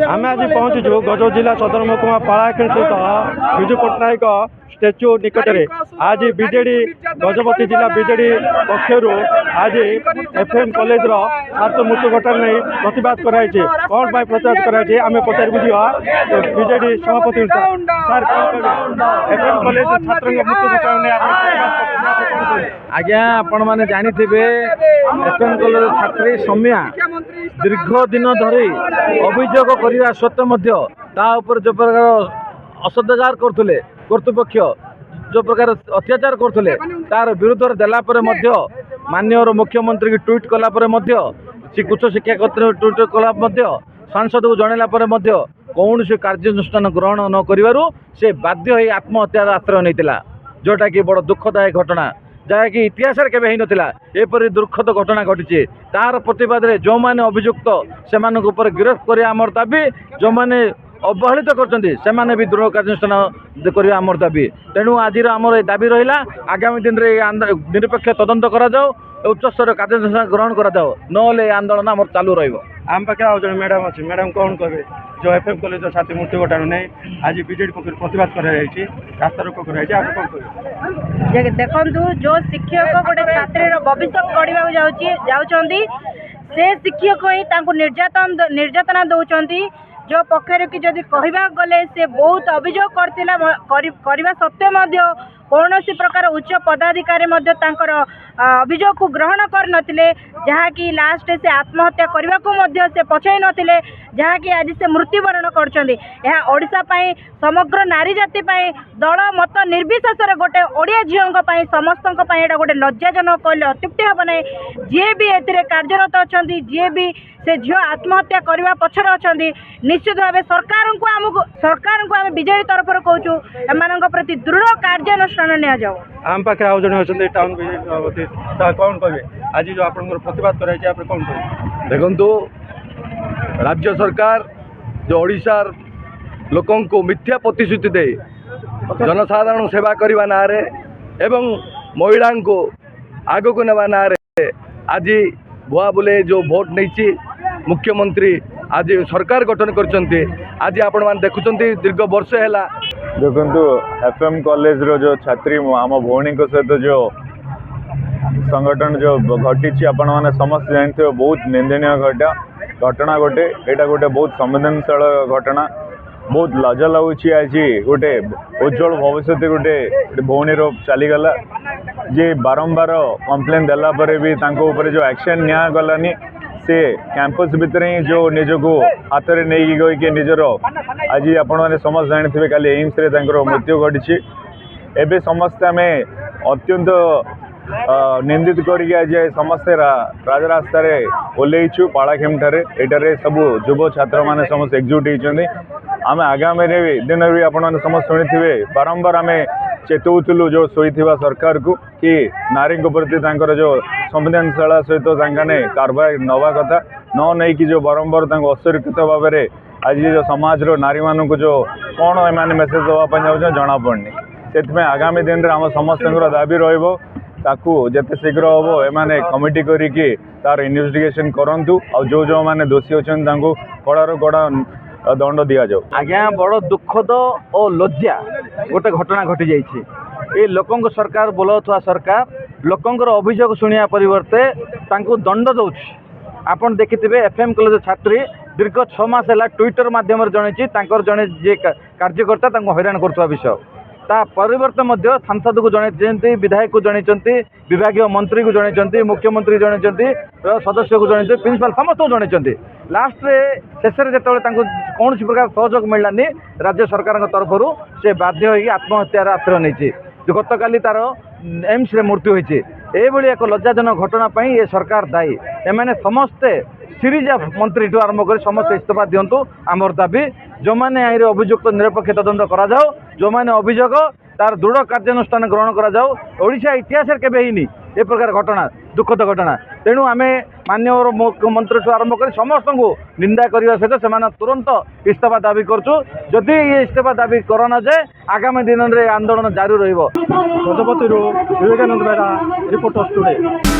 आम आज पहुँचु गजपति जिला सदर महकुमा पालाखेल सहित विजु पट्टनायक स्टेच्यू निकट में आज बीजेडी गजपति जिला बीजेडी पक्षर आज एफएम कॉलेज छात्र मृत्यु घटना नहीं प्रतिवाद कराई कौन पर प्रतिवाद कराई आम पचार बुझा बीजेडी सभापति सर एफएम कॉलेज छात्र मृत्यु घटना नहीं आज्ञा आपण मैंने जानी एफएम कॉलेज छात्री सौम्या दीर्घ दिन धरी अभियोग करने सत्वे जो प्रकार असदाचार करते कर्तृपक्ष जो प्रकार अत्याचार करते तार विरोध देलापर माननीय मुख्यमंत्री की ट्वीट कलापर उच्च शिक्षा क्षेत्र में ट्वीट कला सांसद को जनला कौन से कार्यानुष्ठान ग्रहण न करू से बाध्य हो आत्महत्यार आश्रय नहीं जोटा कि बड़ दुखदायक घटना जहाँकि इतिहास केवे नथिला एपरी दुखद घटना घटी तार प्रतिवाद में जो मैंने अभियुक्त से गिरफ्त कर आमर दाबी जो मैंने अवहेलित करते भी दृढ़ कार्यानुष्ठान करवा आमर दाबी तेणु आज आमर दाबी रहा आगामी दिन में निरपेक्ष तदंत करा उच्चस्तर कार्यानुष्ठान ग्रहण करा नले आंदोलन आम चालू आम पाखे आज मैडम अच्छी मैडम कौन कहे जो एफएम कॉलेज छात्री मृत्यु घटना नहीं आज बीजेडी पक्ष प्रतिवाद कराई रास्ता रोक कराई कौन कहे देखु जो शिक्षक गोटे छात्री भविष्य गढ़ा जाऊँगी से शिक्षक ही निर्यातना दौरान जो पक्षर कि जदि कहवा गले से बहुत अभियोग करने सत्वे कौन प्रकार उच्च पदाधिकारी अभियोग को ग्रहण करनथिले जहाँकि लास्ट से आत्महत्या करने को से पछाई नथिले जहाँकि आज से मृत्युवरण करछंदी ओडिशा पाई समग्र नारी जाति पाई दल मत निर्विशेष गोटे ओडिया झील समस्त गोटे लज्जाजनक कहले अत्युक्ति हम ना जी भी ए कार्यरत अच्छा जी भी से झील आत्महत्या करने पछर अच्छा निश्चित भाव सरकार को आम बीजेडी तरफ कहूँ एम प्रति दृढ़ कार्यानुष्ठान नि जाऊ आम पाखे आज जन अच्छा टाउन बीजेडी कौन कहे आज जो आप प्रतिवाद कराई कौन कहे देखु राज्य सरकार जो ओडिशार लोकों को मिथ्या प्रतिश्रुति दे जनसाधारण सेवा करने ना एवं महिला को आग को नेवा ना आज भुआ बुले जो भोट नहीं मुख्यमंत्री आज सरकार गठन करते आज आपण मैंने देखुं दीर्घ वर्ष है देखु एफएम कॉलेज रो जो छात्री आम भौणी सहित जो संगठन जो घटी आपण मैंने समस्त जानते बहुत निंदनीय घटना गोटे यहाँ गोटे बहुत संवेदनशील घटना बहुत लज लगुच आज गोटे उज्जवल भविष्य गोटे भौणी चलीगला जे बारंबार कंप्लेन देला परे भी जो एक्शन निया गलानी से कैंपस भितर ही जो निजको हाथ में नहीं गई कि निजर आज आपण मैंने समस्त जानते काली एम्स मृत्यु घटी एवं समस्ते आम अत्यंत निंदित करके आज समस्ते राजरास्ता ओल्लैचु पालाखेम ठारे सबू युव छात्र मैंने समस्त एकजुट होती आम आगामी दिन भी आपण समस्त शुणी बारंबार आम चेतुलु जो शोईथिबा सरकार को कि नारी प्रति जो संवेदनशील सहित कारवाई नवा कथा न नहीं कि जो बारंबार असुरक्षित भाव में आज जो समाज नारी मान को जो कौन एम मेसेज देवाई चाहते जना पड़नी से आगामी दिन में आम समस्त दाबी रही जिते शीघ्र हम एम कमिटी करिकी तार इन्वेस्टिगेशन करंतु और जो मैंने दोषी अच्छा कड़ार कड़ा दंड दि जाऊ आज्ञा बड़ दुखद और लज्जा गोटे घटना घटी जाइए लोकों सरकार बोलाउथुवा सरकार लोकंर अभियोग शुणा परिवर्ते दंड दौर आपन देखिथे एफएम कॉलेज छात्री दीर्घ 6 मास है ट्विटर माध्यम जन जड़े जे कार्यकर्ता हैरान करुवा विषय ता परिवर्ते सांसद को जन विधायक को जन विभाग मंत्री को जन मुख्यमंत्री जन सदस्य को जन प्रिंसिपाल समस्त जन लास्ट शेष जो कौन प्रकार सहयोग मिललानी राज्य सरकार तरफ से बाध्य हो आत्महत्यार आश्रय नहीं गत काली तार एम्स मृत्यु होती एक लज्जाजनक घटना ये सरकार दायी एम समस्ते सीरीज मंत्री ठू आरंभ कर समस्त इस्तीफा दिंतु आमर दाबी जो मैंने अभियुक्त निरपेक्ष तदंत करा जो मैंने अभियोग तार दृढ़ कार्यानुष्ठान ग्रहण करा ओडिशा इतिहास केवे ही ए प्रकार घटना दुखद घटना तेणु आम माननीय मुख्यमंत्री ठू आरंभ कर समस्त को निंदा करने सहित से तुरंत इस्तीफा दाबी करुँ जदि ये इस्तीफा दाबी कर न जाए आगामी दिन में आंदोलन जारी रही गजपति विवेकानंद बेड़ा रिपोर्टर्स टुडे।